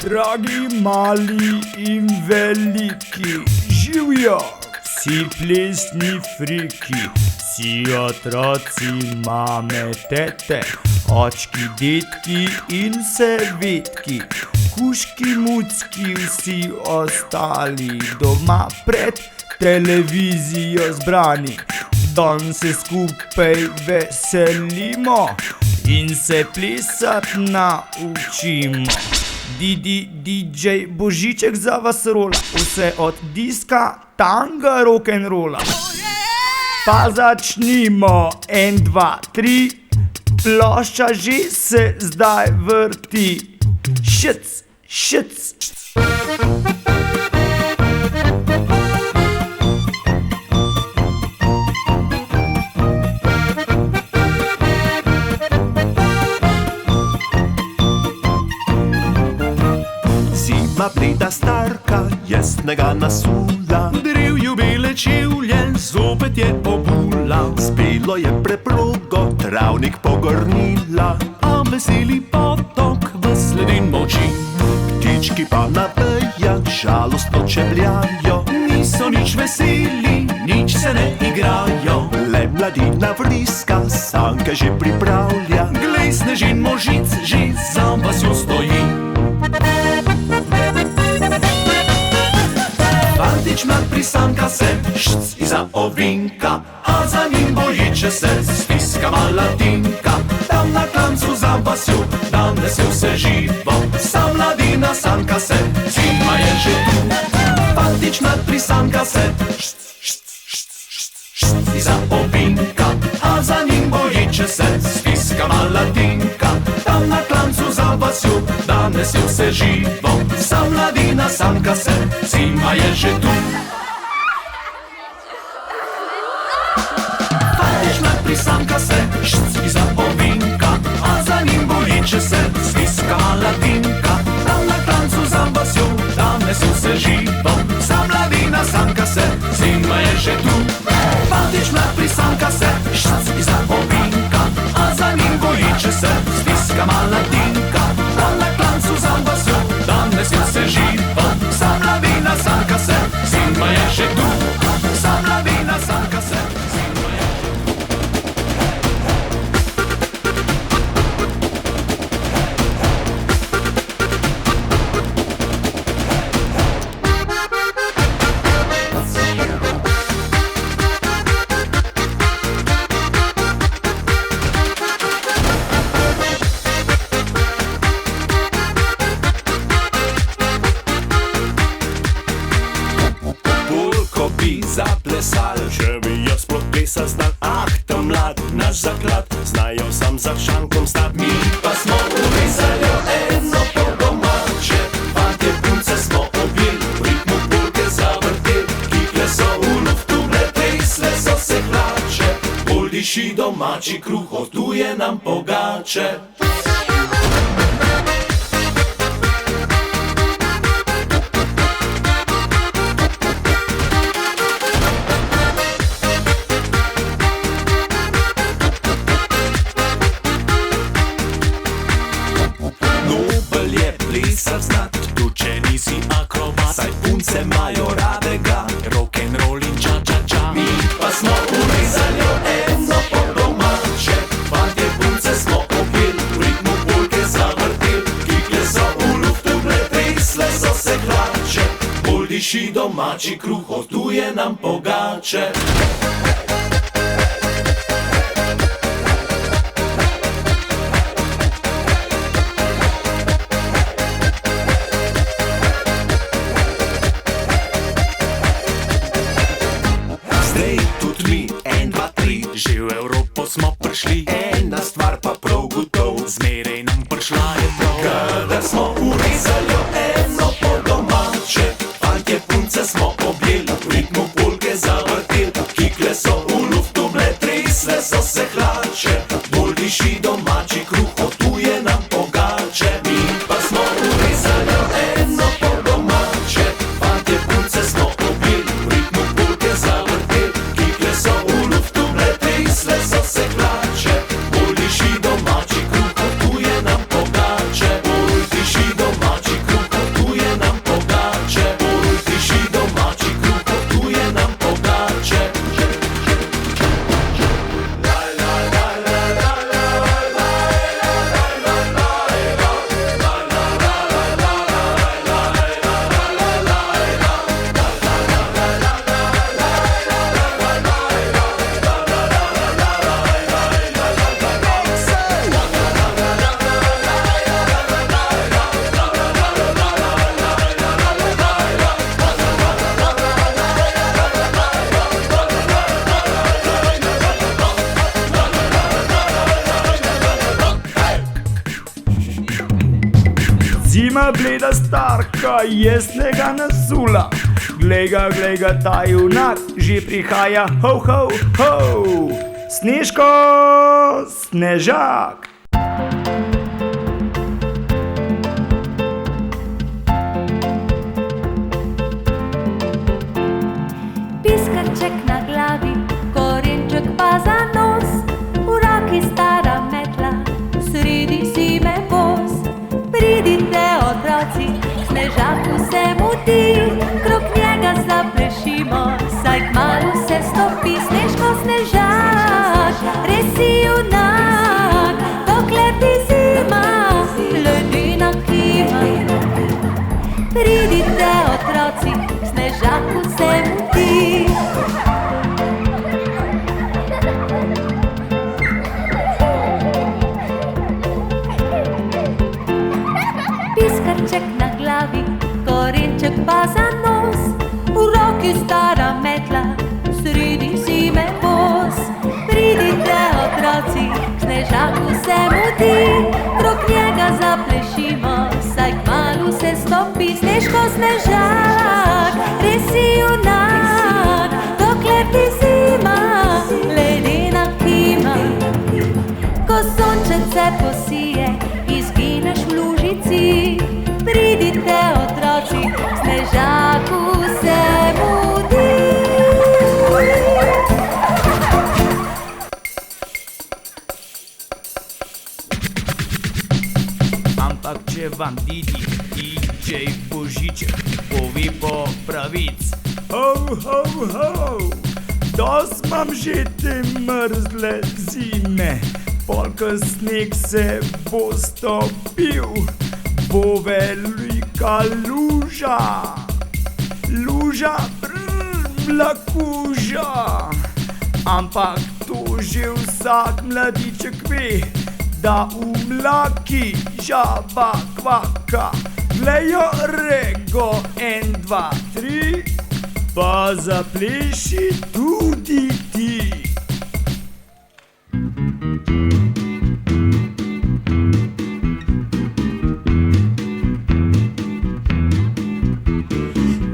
Dragi mali in veliki, živijo vsi plesni friki, vsi otroci, mame, tete, očki, detki in servetki, kužki, mucki, vsi ostali doma pred televizijo zbrani. Dan se skupaj veselimo in se plesat naučimo. DJ Božiček za vas rola, vse od diska, tanga, rock'n'rolla. Pa začnimo, 1, 2, 3, plošča že se zdaj vrti. Šc, šc. Zima bleda starka, jasnega nasula, drevju bele čevlje, zopet je obula. Spelo je preprogo, travnik pogrnila, a veseli potok v sledin moči. Ptički pa na vejah žalostno čebljajo, niso nič veseli, nič se ne igrajo. Le mladina vriska, sanke že pripravlja, glej, snežin možic že za vasjo stoji. Fantič mlad prisanka se, šc iza ovinka, a za njim bojiče se, stiska mala tinka. Tam na klancu za vasjo, danes je vse živo, sa mladina sanka se, zima je že tu. Fantič mlad prisanka se, šc, šc, šc, šc, šc iza ovinka, a za njim bojiče se, stiska mala tinka. Tam na klancu za vasjo, danes je vse živo, sa mladina sanka se, zima je že tu. Fantič mlad prisanka se, šc iza ovinka, a za njim bojiče se, stiska mala tinka. Tam na klancu za vasjo, danes je vse živo, sa mladina sanka se, zima je že tu. Fantič mlad prisanka se, šc iza ovinka, a za njim bojiče se, stiska mala tinka. Tam na klancu za vasjo, danes je vse živo, sa mladina sanka se, zima je že tu. Sa mladina sanka se, zima je že tu. Zaplesal, če bi jaz sploh plesa znal, ah, ta mlad, naš zaklad, znajo sam za šankom stat. Mi pa smo urezali eno po domače, fantje punce smo objel, v ritmu polke zavrtel, kikle so v luftu pretresle, so se hlače, bolj diši domači kruh, hotuje nam pogače. Tu če nisi akrobat, saj punce imajo radega, rock'n'roll in ča-ča-ča. Mi pa smo urezali eno po domače, fantje punce smo objel, v diši domači kruh, gotuje nam pogače. Zdaj tudi mi, 1, 2, 3, že v Evropo smo prišli. Ena stvar pa prav gotov, zmeraj nam prišla je prav. Kadar smo urezali eno po domače, fantje punce smo objeli, v ritmu polke zavrteli, kikle so v luftu bile, tresle so se hlače. Bolj diši domači kruh, gotuje nam pogače. Mi pa smo urezali eno po domače, fantje punce smo objeli, v ritmu polke zavrteli, kikle so v luftu bile, tresle so se hlače. Bolj diši domači kruh, gotuje nam pogače. Bolj diši domači kruh, gotuje nam pogače. Bolj diši domači kruh, gotuje nam pogače. Zima bleda starka je snega nasula. Glej ga, ta junak že prihaja, ho, ho, ho. Snežko, snežak. Piskarček na glavi, korenček pa za nos, v roki stara metla, sredi zime voz. Pridite otroci, snežaku se mudi, krog njega zaplešimo, saj kmalu se stopi. Snežko, snežak, res si junak, dokler ti zima ledena kima. Pridite otroci, snežaku se mudi. Piskarček na glavi, korenček pa za nos, v roki stara metla, sredi zime voz. Pridite otroci, snežaku se mudi, krog njega zaplešimo, saj kmalu se stopi. Snežko, snežak, res si junak, dokler ti zima ledena kima. Ko sončence posije, izgineš v lužici. Pridite otroci, snežaku se mudi. Ampak če vam vidi DJ Božiček, pove po pravic. Ho, ho, ho, dost imam že te mrzle zime. Polka sneg se bo stopil, bo velika luža. Luža, mlakuža. Ampak to že vsak mladiček ve, da v mlaki žaba kvaka. Glejo rego, 1, 2, 3, pa zapleši tudi ti.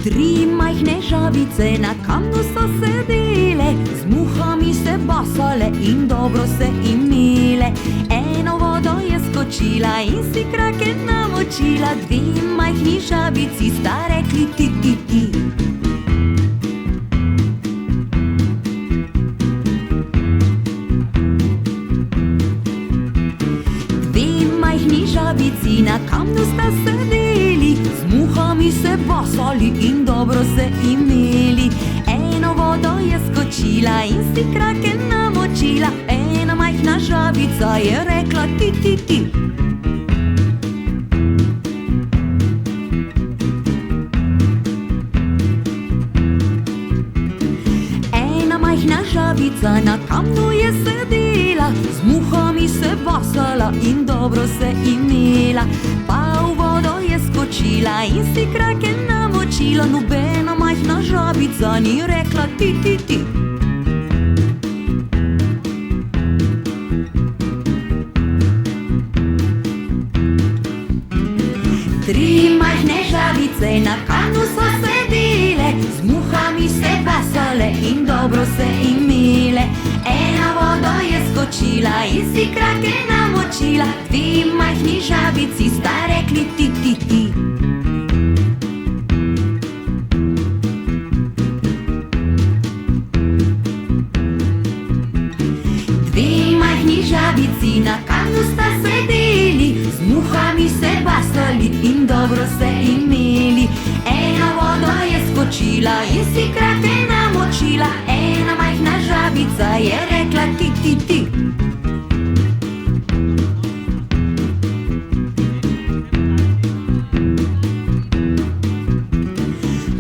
Tri majhne žabice na kamnu so sedele, z muhami se basale in dobro se imele. Eno vodo je skočila in si krake namočila, dve majhni žabici sta rekli ti, ti, ti. Dve majhni žabici na kamnu sta sedeli, z muhami se basali in dobro se imeli. Eno vodo je skočila in si krake namočila, ena majhna žabica je rekla ti, ti, ti. žabica na kamnu je sedela, z muhami se basala in dobro se imela. Pa v vodo je skočila in si krake namočila, nobena majhna žabica ni rekla ti, ti, ti. Tri majhne žabice na kamnu so sedele, z muhami se basale in dobro se imele. Ena vodo je skočila in si krake namočila, dve majhni žabici sta rekli ti, ti, ti. Dve majhni žabici na kamnu sta sedeli, z muhami se basali in dobro se imeli. Ena vodo je skočila in si krake namočila, ena majhna žabica je rekla ti, ti, ti.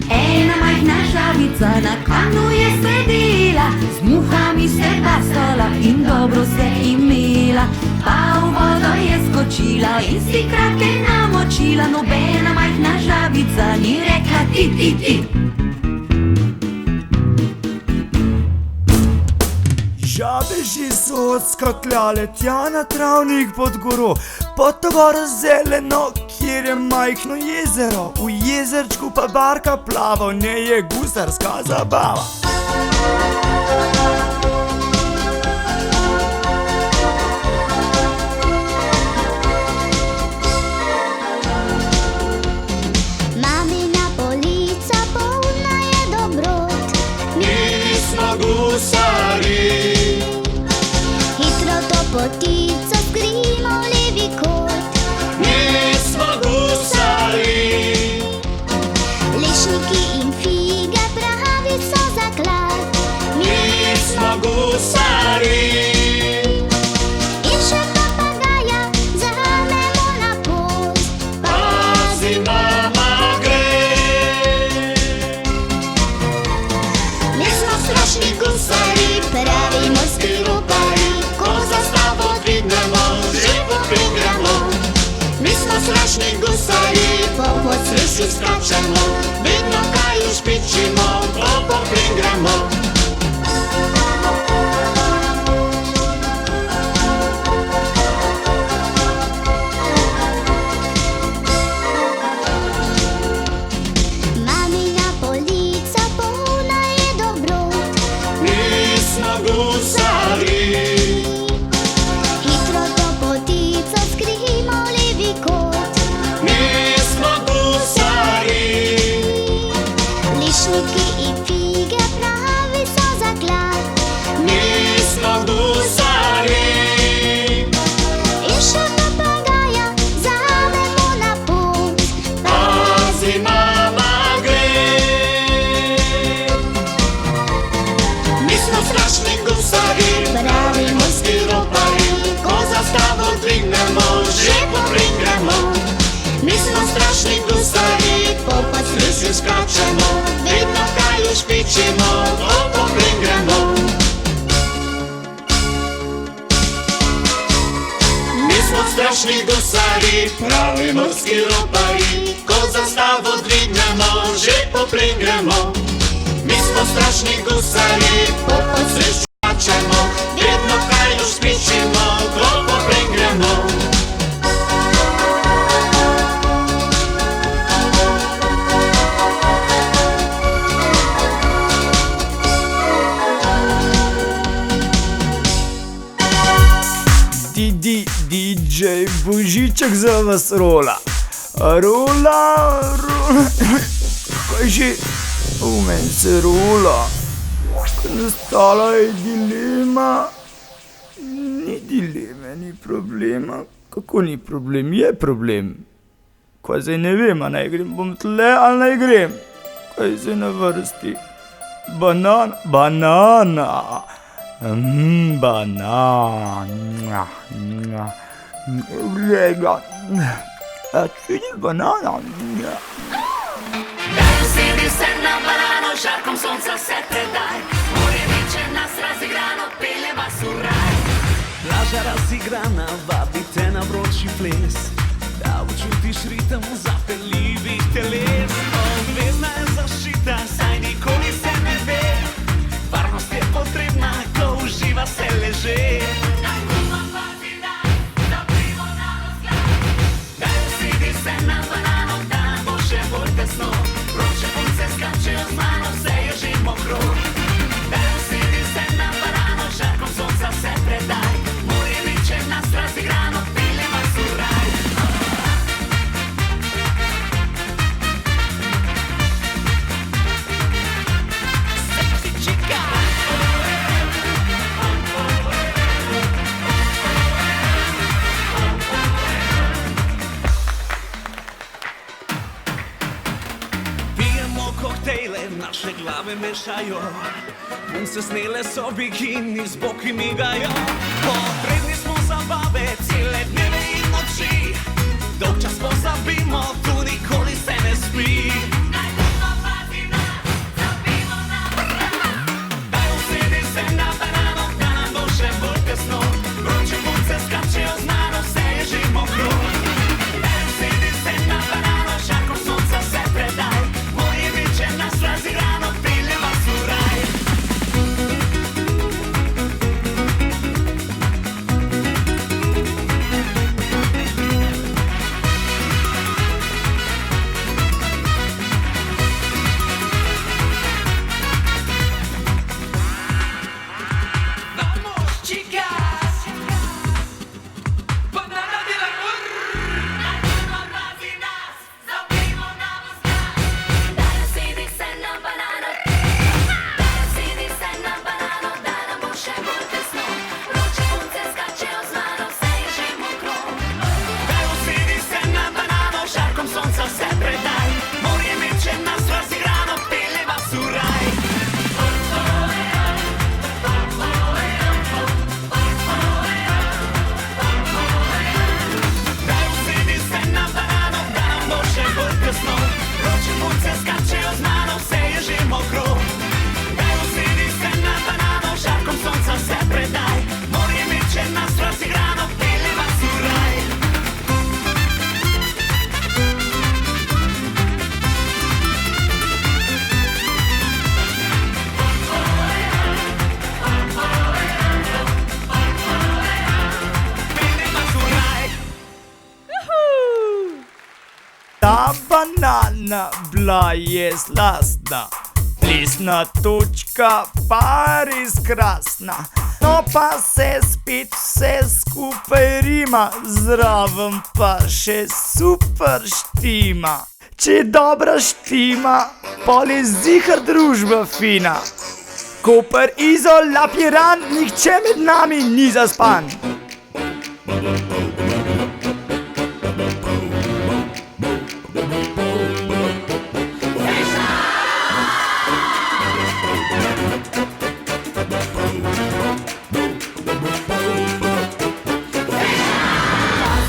Ena majhna žabica na kamnu je sedela, z muhami se basala in dobro se imela. Pa v vodo je skočila in si krake namočila, nobena majhna žabica ni rekla ti, ti, ti. Žabeži so odskakljale tja na travnik pod goro, pod to goro zeleno, kjer je majhno jezero. V jezerčku pa barka plava, v njej je gusarska zabava. Mamina polica polna je dobrot, Mi smo gusari, hitro to potico skrimo levi kot. mi smo gusari, Lešniki in fige pravi so zaklad, mi smo gusari, in še papagaja vzamemo na post. pazi mama gre. Mi smo strašni gusari, pravi morski ropari, Ko zastavo dvignemo, že poprigramo. Mi smo strašni gusari, po podsreši skačemo, vedno kaj ušpičimo, ko poprigramo. Mamina polica polna je dobrot, Mi smo gusari, hitro to potico skrimo levi kot. mi smo gusari, Lešniki in fige pravi so zaklad, mi smo gusari, in še papagaja vzamemo na pot. pazi mama gre. Mi smo strašni gusari, Pravi morski ropari, ko zastavo dvignemo, že poprigramo. Mi smo strašni gusari, po podsreši Vsi skačemo, vedno kaj ušpičimo, ko poprigramo. Mi smo strašni gusari, pravi morski ropari, ko zastavo dvignemo, že poprigramo. Mi smo strašni gusari, po podsreši skačemo, vedno kaj ušpičimo, ko poprigramo. DJ Božiček za vas rola. Rola, rola. Kaj že? V meni se rola. Nastala je dilema. Ni dileme, ni problema. Kako ni problem? Je problem. Kaj zdaj ne vem, a naj grem, bom tle ali naj grem. Kaj zdaj na vrsti? Banana. Banana. Gleda. Čudi banana. Daj, usedi se na banano, žarkom sonca se predaj. Morje viče nas razigrano. razigrana vabi te na vroči ples, da občutiš ritem zapeljivih teles. Obvezna je zaščita, saj nikoli se ne ve, varnost je potrebna, ko uživa se leže. Daj usidi se na banano, da bo še bolj tesno, vroče punce skačejo z mano, vse je že mokro. Daj usidi se na banano, žarkom sonca se predaj, morje viče nas razigrano, pile vas v raj. Sexy chica. Pijemo koktejle, naše glave mešajo, punce snele so bikini, z boki migajo. Potrebni smo zabave, cele dneve in noči, dolg čas pozabimo, tu nikoli se ne spi. Daj usedi se na banano, da nam bo še bolj tesno, vroče punce skačejo z mano, vse je že mokro. Daj usedi se na banano, žarkom sonca se predaj, morje viče nas razigrano, pile vas v raj. Vamos, chicas, banana del amor. Daj usidi se na banano, daj usidi se na banano, da nam bo še bolj tesno, vroče punce skačejo z mano, vse je že mokro. Daj usedi se na banano, žarkom sonca se predaj, morje viče nas razigrano, pile vas v raj. Daj usedi se na banano, da nam bo še bolj tesno, vroče punce skačejo z mano, vse je že mokro. Daj usedi se na banano, žarkom sonca se predaj, morje viče nas razigrano, pile vas v raj. Pile vas v raj. Ta banana bila je slastna, plesna točka pa res krasna. No pa se spet vse skupaj rima, zraven pa še super štima. Če je dobra štima, pol je ziher družba fina. Koper, Izola, Piran, nihče med nami ni zaspan.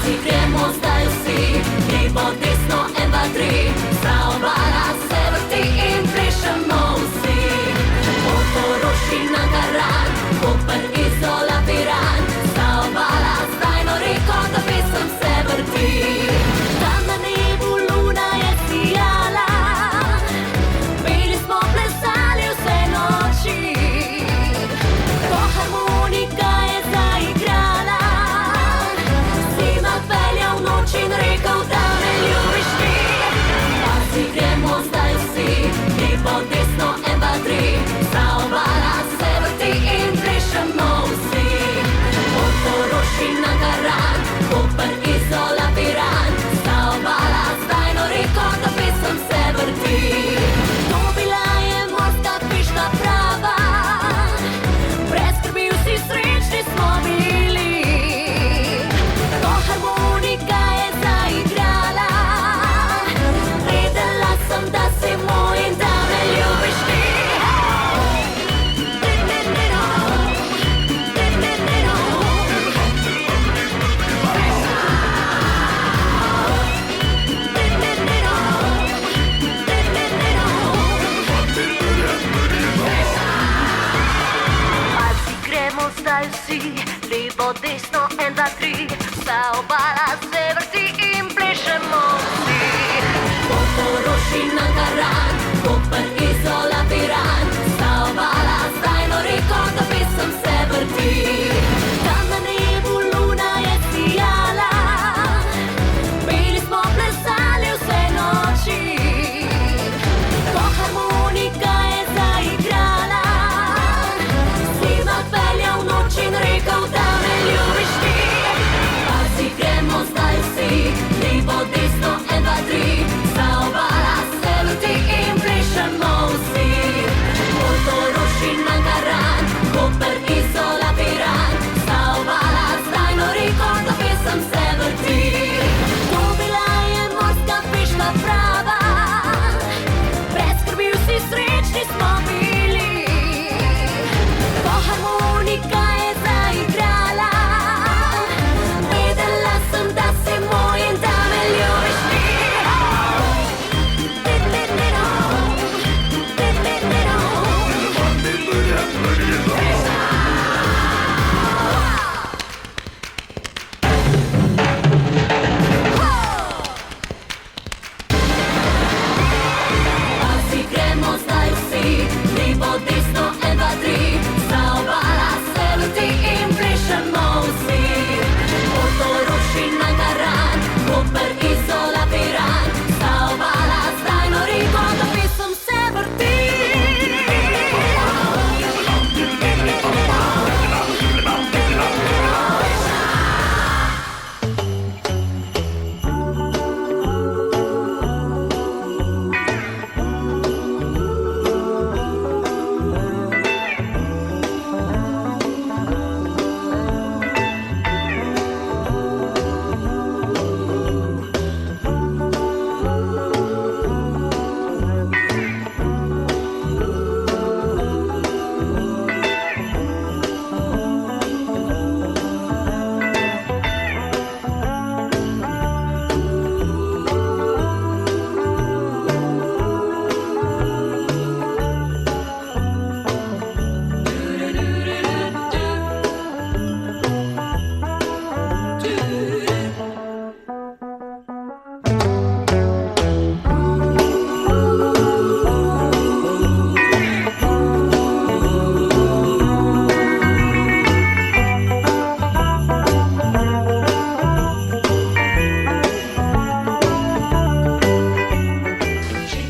Si gremo zdaj vsi, levo, desno, 1, 2, 3, vsa obala se vrti in plešemo vsi. Portorož in Ankaran, Koper, Izola, Piran, vsa obala zdaj nori, kot da pesem se vrti. Tam na nebu luna je sijala, peli smo, plesali vse noči, ko harmonika je zaigrala. In rekel, da me ljubiš ti. Pa si gremo zdaj vsi, levo, desno, 1, 2, 3, vsa obala se vrti in plešemo vsi. Portorož in Ankaran, Koper, Izola, Piran, vsa obala zdaj nori, kot da pesem se vrti. To bila je morska piška prava, brez skrbi vsi srečni smo bili. Ko harmonika je zaigrala, vedela sem, da si moj in da me ljubiš ti. Pa si gremo zdaj vsi, levo, desno, 1, 2, 3, vsa obala se vrti in plešemo vsi. Portorož in Ankaran, Koper, Izola, Piran, vsa obala zdaj nori, kot da pesem se vrti. Tam na nebu luna je sijala, peli smo, plesali vse noči. Ko harmonika je zaigrala, Slima peljal noč in rekel, da me ljubiš ti. Pa si gremo zdaj vsi, levo, desno, 1, 2, 3, vsa obala se vrti in plešemo vsi. Portorož in Ankaran, Koper, Izola, Piran, vsa obala zdaj nori, kot da pesem se vrti. To bila je morska peška prava, brez skrbi vsi srečni smo bili. Ko harmonika je zaigrala, vedela sem, da si moj in da me ljubiš ti. Pa si gremo zdaj vsi, levo, desno, 1, 2, 3, vsa obala se vrti in plešemo vsi. Portorož in Ankaran, Koper, Izola, Piran, vsa obala zdaj nori, kot da pesem se vrti.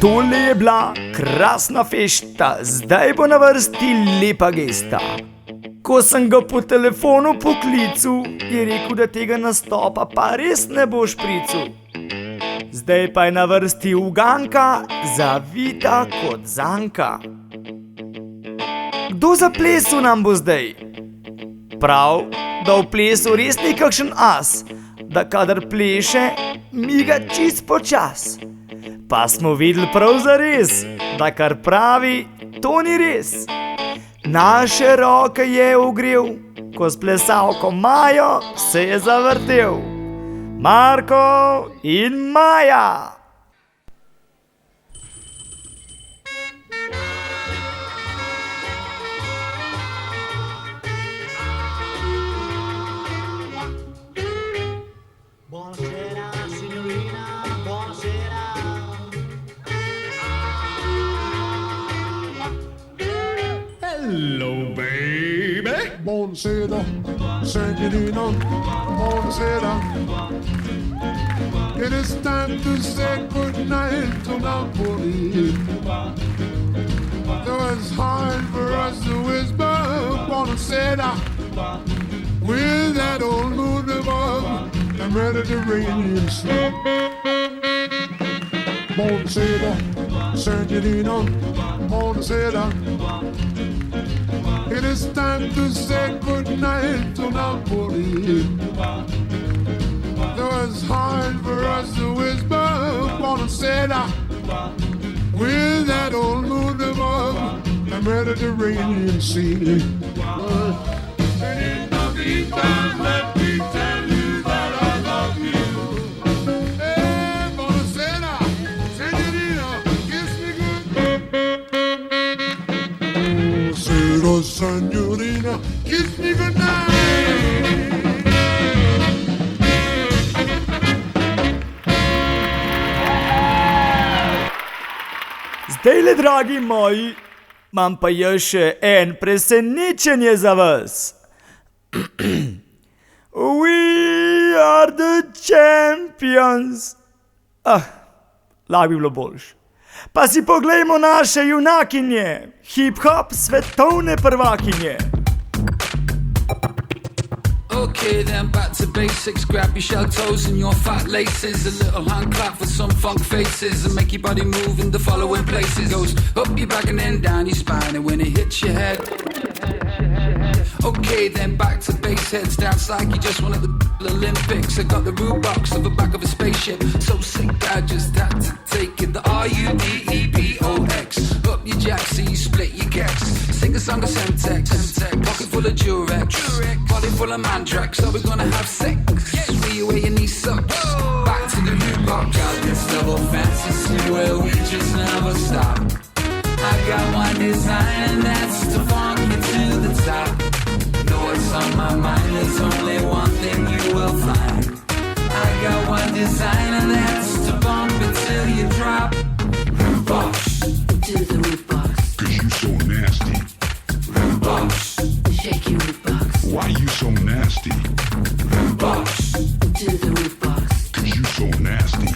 Tole je bila krasna fešta, zdaj bo na vrsti lepa gesta. Ko sem ga po telefonu poklical, je rekel, da tega nastopa pa res ne bo špricel. Zdaj pa je na vrsti uganka, zavita kot zanka. Kdo za plesu nam bo zdaj? Prav, da v plesu res ni kakšen as, da kadar pleše, miga čist počas. Pa smo videli prav zares, da kar pravi, to ni res. Naše roke je ogrel, ko s plesalko Majo se je zavrtel. Marko in Maja. Buonasera signorina, buonasera. Hello baby. Buonasera, signorina, buonasera. It is time to say goodnight to Napoli. Though it's hard for us to whisper buonasera, with that old moon above the Mediterranean Sea. Buonasera, signorina, buonasera. It is time to say goodnight to Napoli. Though it's hard for us to whisper buonasera, with that old moon above the Mediterranean Sea. And in the meantime, let me tell you that I love you. Hey, buonasera, signorina, kiss me good. Buonasera, signorina, kiss me goodnight. Zdajle, dragi moji, imam pa jaz še en presenečenje za vas. We are the champions. Lahko bi bilo boljše. Pa si poglejmo naše junakinje, hip-hop svetovne prvakinje. Okay, then back to basics. Grab your shell toes and your fat laces. A little hand clap for some funk faces and make your body move in the following places. Goes up your back and then down your spine, and when it hits your head. Okay, then back to base heads. Dance like you just won at the Olympics. I got the root box of the back of a spaceship. So sick, I just had to take it. The RUDEPOX. Up your jack, so you split your gex. Sing a song of Semtex. Pocket full of Durex. Body full of Mandrax. So we're gonna have sex. Free away your knee sucks. Back to the root box. Got this double fantasy where we just never stop. I got one design and that's to funk you to the top. Know what's on my mind, there's only one thing you will find. I got one design and that's to bump it till you drop. Roof box, To the roof box, Cause you so nasty. roof box, shake your roof box. Why you so nasty? roof box, To the roof box, Cause you so nasty.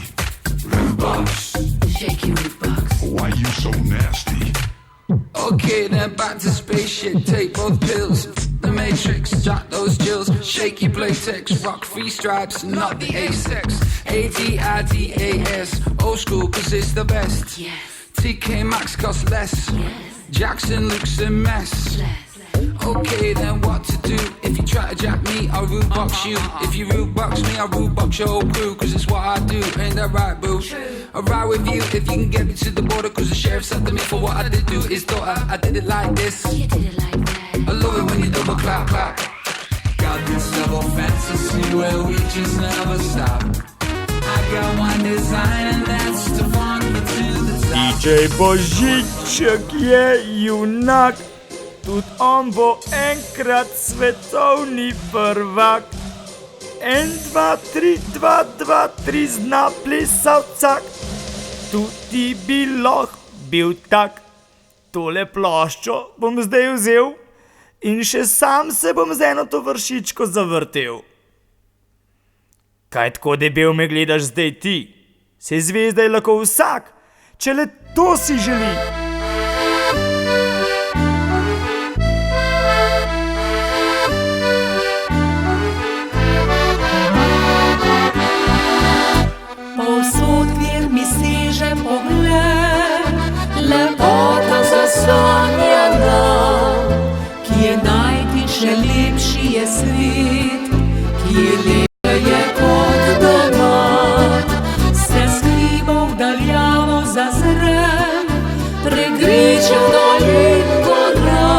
roof box. shake your roof box. Why you so nasty? Okay, then back to spaceship. Take both pills. The Matrix, jot those jills. Shake your playtex. Rock free stripes, not the A-sex. ADIDAS. Old school, cause it's the best. Yes, TK Maxx costs less. yes, Jackson looks a mess. less. Okay, then what to do? If you try to jack me, I'll root box you. If you root box me, I'll root box your whole crew. Cause it's what I do, ain't that right, boo? I'll ride with you if you can get me to the border. Cause the sheriff said to me for what I did do is daughter. I did it like this. You did it like that. I love it when you double clap, clap. Got this double fantasy where we just never stop. I got one design and that's to funk you to the top. DJ Božiček je junak, tudi on bo enkrat svetovni prvak. 1, 2, 3, 2, 2, 3 zna plesat vsak, tudi bi lahko bil tak. Tole ploščo bom zdaj vzel in še sam se bom z eno tovršičko zavrtel. Kaj tako debel me gledaš zdaj ti? Saj zvezda je lahko vsak, če le to si želi. Povsod, kjer mi seže pogled, lepota zasanjana, kje najti še lepši je svet, kje lepše je kot doma. Se skriva v daljavo zazrem, pregričem dolin gora,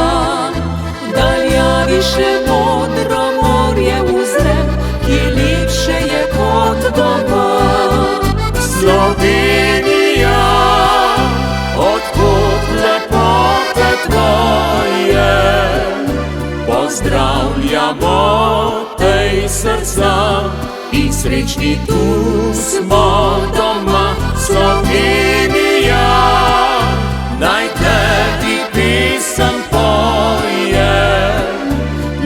v daljavi še modro morje uzrem, kje lepše je kot doma. Slovenija, odkot lepote tvoje, pozdravljamo tej srca in srečni tu smo doma. Slovenija, naj tebi pesem poje,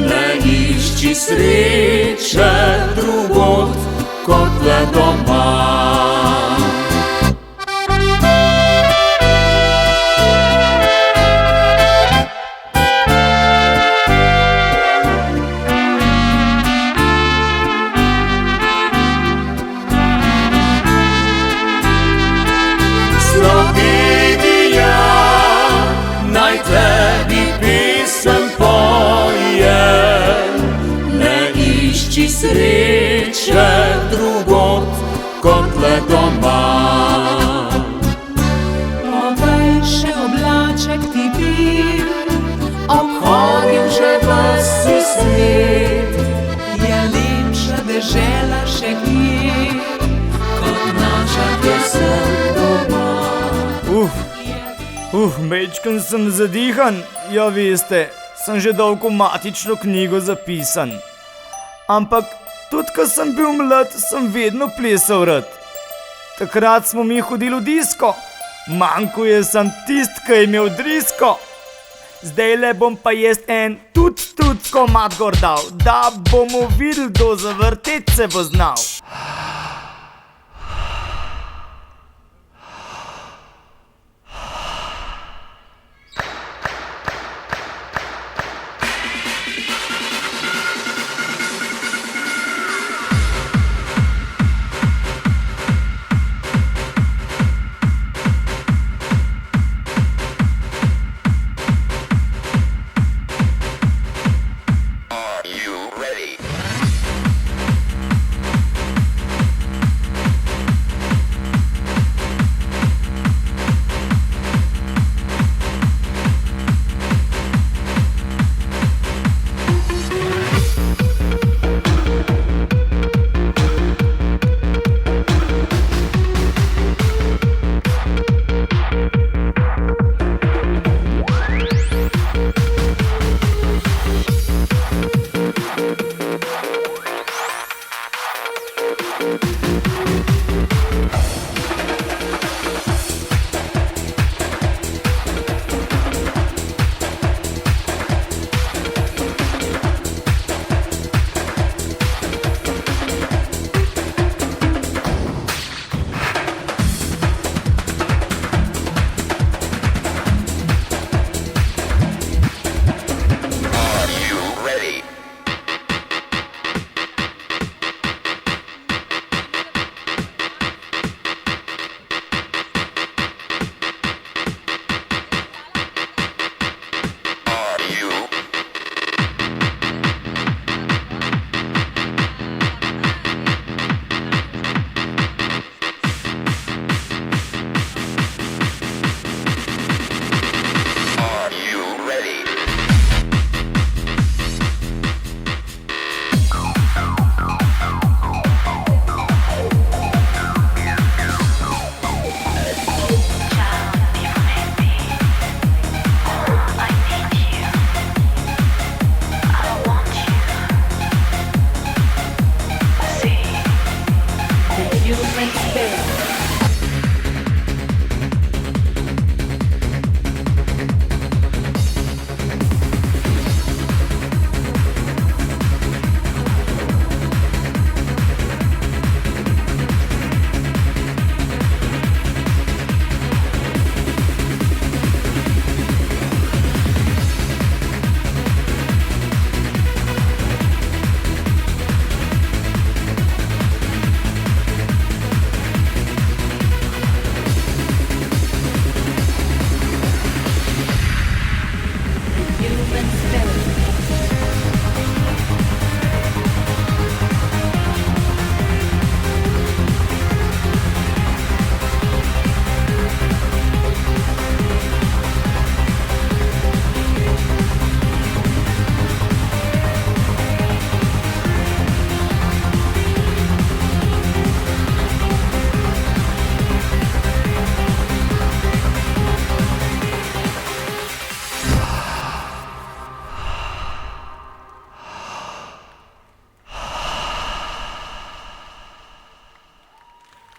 ne išči sreče drugod kot le doma. Slovenija, naj tebi pesem poje, ne išči sreče drugod kot le doma. Povej še oblaček ti bil, obhodil že ves svet, je lepša dežela še kje, kot naša pesem doma. Mečken sem zadihan, ja veste, sem že dolgo matično knjigo zapisan. Ampak tudi, ko sem bil mlad, sem vedno plesal rad. Takrat smo mi hodili v disko, Manjkuje sam tist, ki je imel drisko. Zdajle bom pa jaz en tut komad gor dal, da bomo videli, kdo zavrtet se bo znal.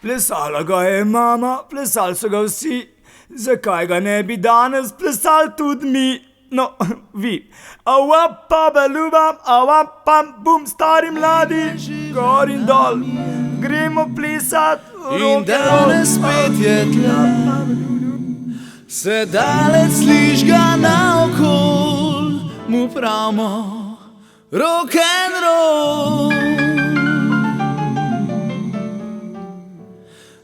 Plesala ga je mama, plesali so ga vsi. Zakaj ga ne bi danes plesali tudi mi? No, vi. Avapabelubam, avapam, bum, stari mladi, gor in dol. Gremo plesat, In danes spet je tle, se daleč sliš ga naokol, mu pravimo rock'n'roll.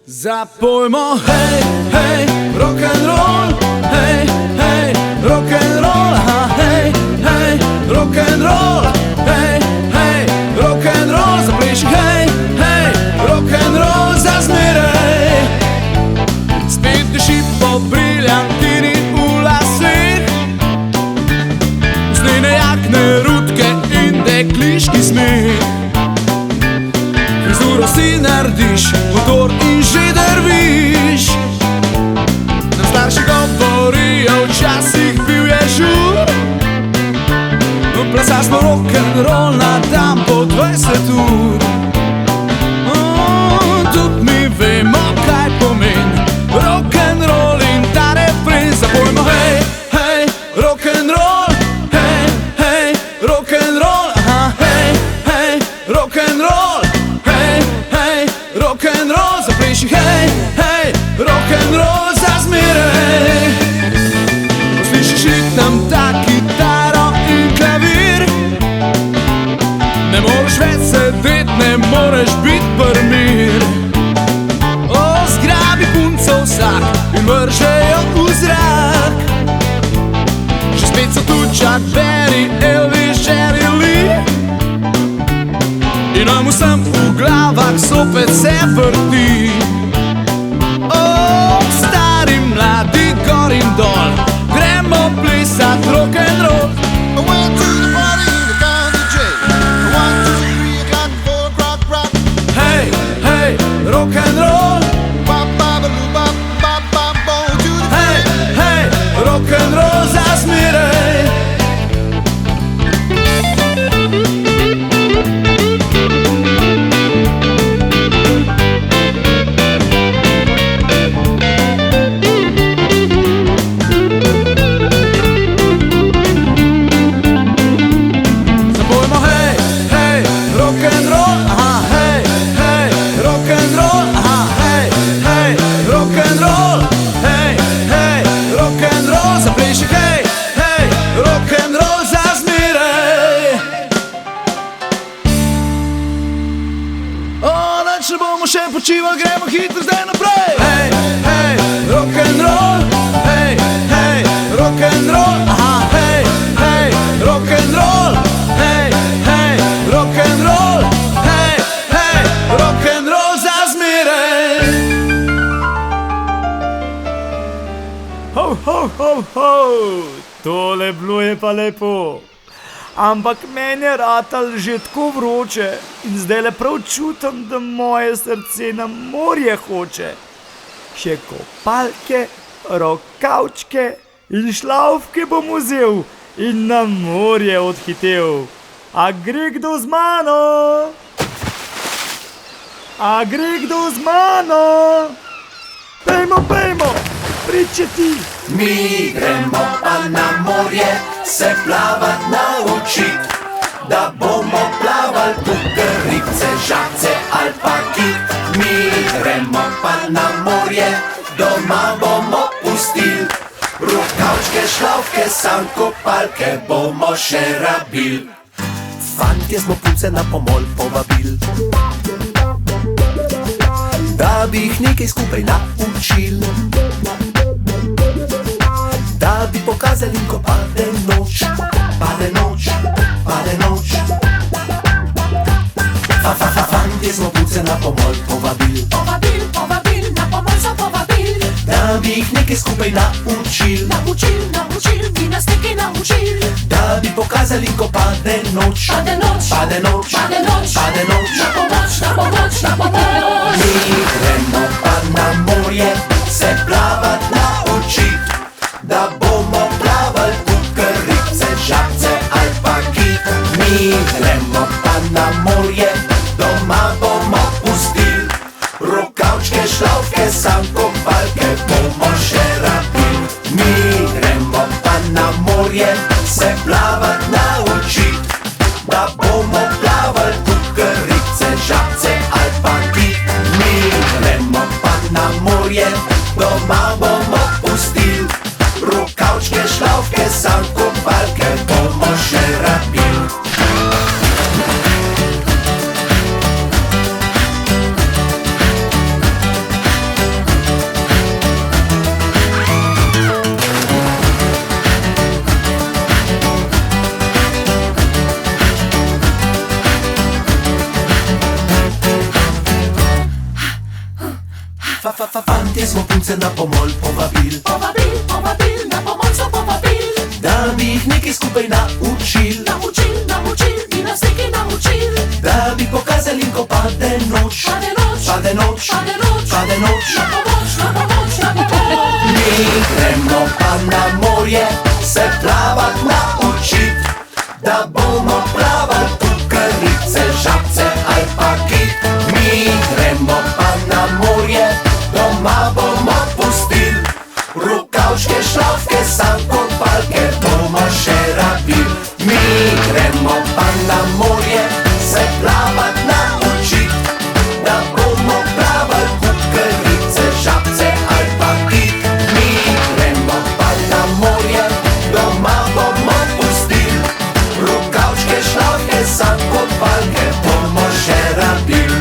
Zapojmo, hej, hej, rock'n'roll, hej, hej, rock'n'roll, aha, hej, hej, rock'n'roll, hej, hej, rock'n'roll, zapleši, hej, hej, rock'n'roll za zmeraj. Spet diši po briljantini v laseh, usnjene jakne, rutke in dekliški smeh. Frizuro si narediš, motor in že drviš. Nam starši govorijo, včasih bil je žur. Plesali smo rock'n'roll na dan po 20 ur. Tudi mi vemo, kaj pomeni rock'n'roll. moraš biti primir. O, zgrabi punco vsak in vrže jo v zrak. Že spet so tu Chuck Berry, Elvis, Jerry Lee. In nam vsem v glavah zopet se vrti. O, stari mladi, gor in dol, gremo plesat rock'n'roll. I went to the party in the county jail. 1, 2, 3 o'clock, 4 o'clock, rock. Hej, hej, rock'n'roll. Bop, bop-a-loo, bop, bop, bop, bop, to the Hej, hej, rock'n'roll za zmeraj. Zapojmo hej, hej, rock'n'roll, aha, hej, hej, rock'n'roll, aha, hej, hej, rock'n'roll, hej, hej, rock'n'roll, zapleši hej, hej, rock'n'roll za zmeraj. O, noč ne bomo še počivali, gremo hitro zdaj naprej. Hej, hej, rock'n'roll, hej, hej, rock'n'roll, aha, hej, hej, rock'n'roll, hej, hej, rock'n'roll, hej, hej, rock'n'roll za zmeraj. Ho, ho, ho, ho, tole bluje pa lepo. Ampak meni je ratal že tako vroče in zdaj le prav čutim, da moje srce na morje hoče. Še kopalke, rokavčke in šlavke bom vzel in na morje odhitel. A gre kdo z mano? A gre kdo z mano? Pejmo, pejmo, priče ti. Mi gremo pa na morje se plavat naučit, da bomo plaval tukaj ribce, žabce ali pa kit. Mi gremo pa na morje, doma bomo pustil, rokavčke, šlavke, sam kopalke bomo še rabil. Fantje smo punce na pomol povabil, da bi jih nekaj skupaj naučil, da bi pokazali, ko pade noč, pade noč, pade noč. Fantje smo punce na pomol povabil, Povabil, povabil, na pomoč so povabil. da bi jih nekaj skupaj naučil, Naučil, naučil, bi nas nekaj naučil. da bi pokazali, ko pade noč, Pade noč, pade noč, pade noč, pade noč. na pomoč, na pomoč, na pomoč. Mi gremo pa na morje se plavat naučit, da bomo plaval tukaj ribce, žabce ali pa kit. Mi gremo pa na morje, doma bomo pustil, rokavčke, šlavke, sam kopalke bomo še rabil. Mi gremo pa na morje se plavat naučit, da bomo plaval tukaj ribce, žabce ali pa kit. Mi gremo pa na morje, doma bomo pustil, rokavčke, šlavke, sam kopalke bomo še rabil. Fantje smo punce na pomol povabil, Povabil, povabil, na pomoč so povabil. da bi jih nekaj skupaj naučil, Naučil, naučil, bi nas nekaj naučil. da bi pokazali, ko pade noč, Pade noč, pade noč, pade noč, pade noč. na pomoč, na pomoč, na pomoč. Mi gremo pa na morje se plavat naučit, da bomo plaval tukaj ribce, žabce ali pa kit. Mi gremo pa na morje, doma bomo pustil, rokavčke, šlavke, sam kopalke bomo še rabil. Mi gremo pa na morje se plavat naučit, da bomo plaval tukaj ribce, žabce ali pa kit. Mi gremo pa na morje, doma bomo pustil, rokavčke, šlavke, sam kopalke bomo še rabil.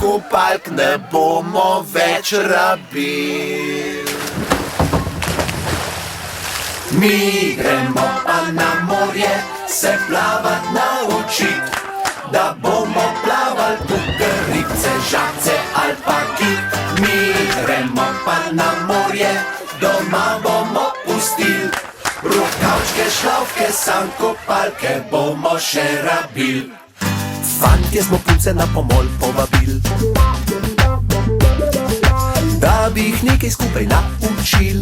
kopalk ne bomo več rabili. Mi gremo pa na morje se plavat naučit, da bomo plaval tukaj ribce, žabce ali pa kit. Mi gremo pa na morje, doma bomo pustil, rokavčke, šlavke, sam kopalke bomo še rabil. Fantje smo punce na pomol povabil, da bi jih nekaj skupaj naučil,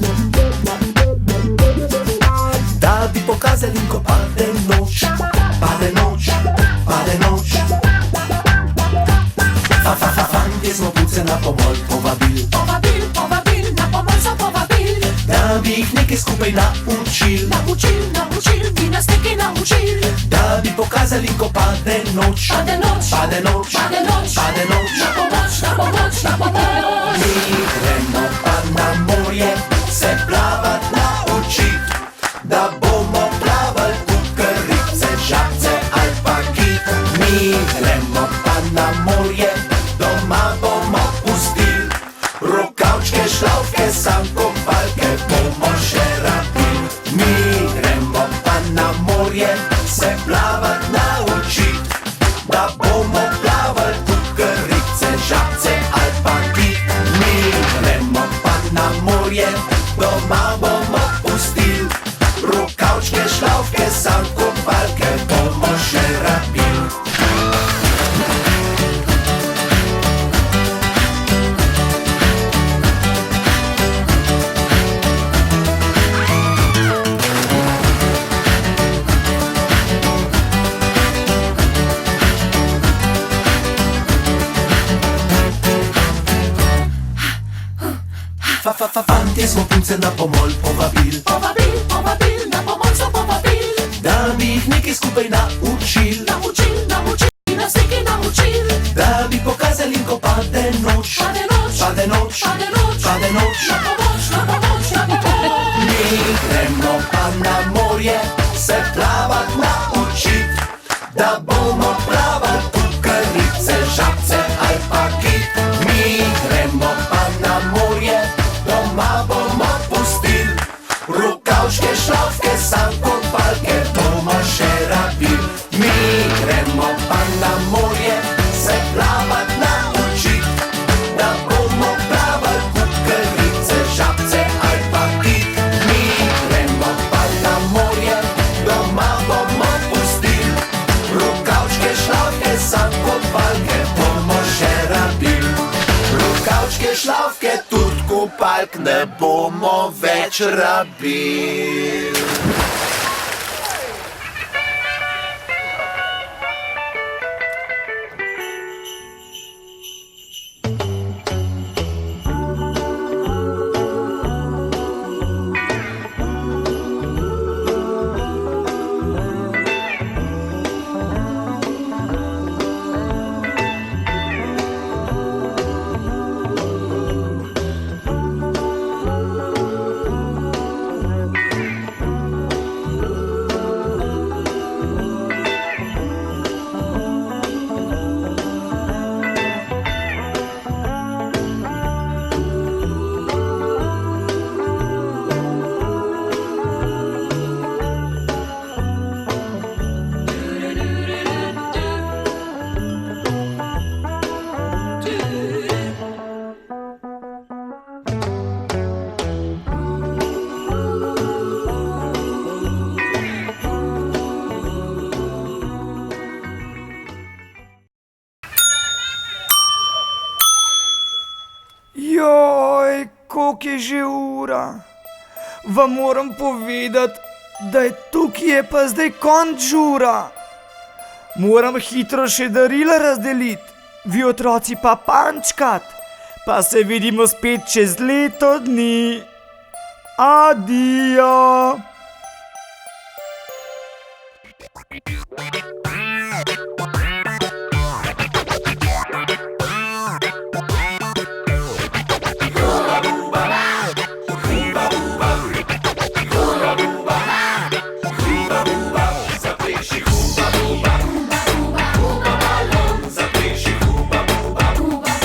da bi pokazali, ko pade noč, pade noč, pade noč. Fantje smo punce na pomol povabil, Povabil, povabil, na pomoč so povabil. da bi jih nekaj skupaj naučil, Naučil, naučil, bi nas nekaj naučil. da bi pokazali, ko pade noč, Pade noč, pade noč, pade noč, pade noč. na pomoč, na pomoč, na pomoč. Mi gremo pa na morje se plavat naučit, da bomo plaval tukaj ribce, žabce ali pa kit. Mi gremo pa na morje, doma bomo pustil, rokavčke, šlavke, sam kopalke bomo še rabil. Mi gremo pa na morje se plavat naučit, da bomo plaval tukaj ribce, žabce ali pa kit. Mi gremo pa na morje, doma bomo pustil, rokavčke, šlavke, sam kopalke bomo še rabil. Fantje smo punce na pomol povabil, Povabil, povabil, na pomoč so povabil. da bi jih nekaj skupaj naučil, Naučil, naučil, bi nas nekaj naučil. da bi pokazali, ko pade noč, Pade noč, pade noč, pade noč, pade noč. na pomoč, na pomoč, na pomoč. Mi gremo pa na morje se plavat naučit, da bomo plaval tukaj ribce, žabce ali pa kit. Mi gremo pa na morje, doma bomo pustil, rokavčke, šlavke, sam kopalke bomo še rabil. Mi gremo pa na morje se plavat naučit, da bomo plaval tukaj ribce, žabce ali pa kit. Mi gremo pa na morje, doma bomo pustil, rokavčke, šlavke, sam kopalke bomo še rabil. Rokavčke, šlavke, tudi kopalk ne bomo več rabil. Joj, koliko je že ura? Vam moram povedati, da je tukaj pa zdaj konc žura. Moram hitro še darila razdeliti, vi otroci pa pančkat. Pa se vidimo spet čez leto dni. Adijo. Huba,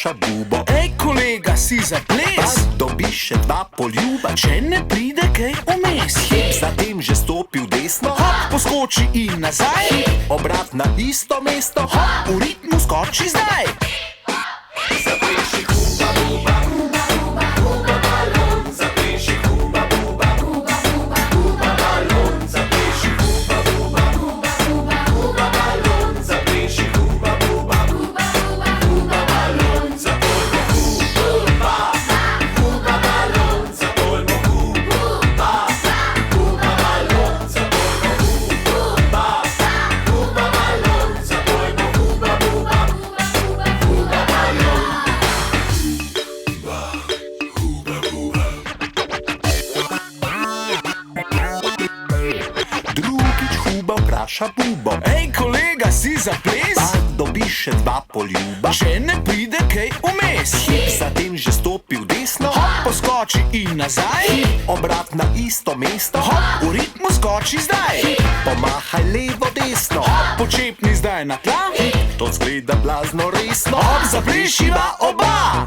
vpraša Bubo. Ej, kolega, si za ples? Pa dobiš še 2 poljuba. Če ne pride kaj vmes. Zatem že stopil desno, Hop, poskoči in nazaj. obrat na isto mesto. Hop, v ritmu skoči zdaj. Zapleši huba buba, huba buba, huba balon. Zapleši huba buba, huba buba, huba balon. Zapleši huba buba, huba buba, huba balon. Zapleši huba buba, huba buba, huba balon. Zapojmo huba, huba balon. Zapojmo huba, huba balon. Zapojmo huba, huba balon. Zapojmo huba buba, huba balon. Drugič huba vpraša Bubo. Ej, kolega, si za ples? Pa dobiš še 2 poljuba. Če ne pride kaj vmes. Zatem že stopil desno, Hop, poskoči in nazaj. obrat na isto mesto. Hop, v ritmu skoči zdaj. Pomahaj levo, desno. Počepni zdaj na tla. To zgleda blazno resno. Hop, zaplešiva oba.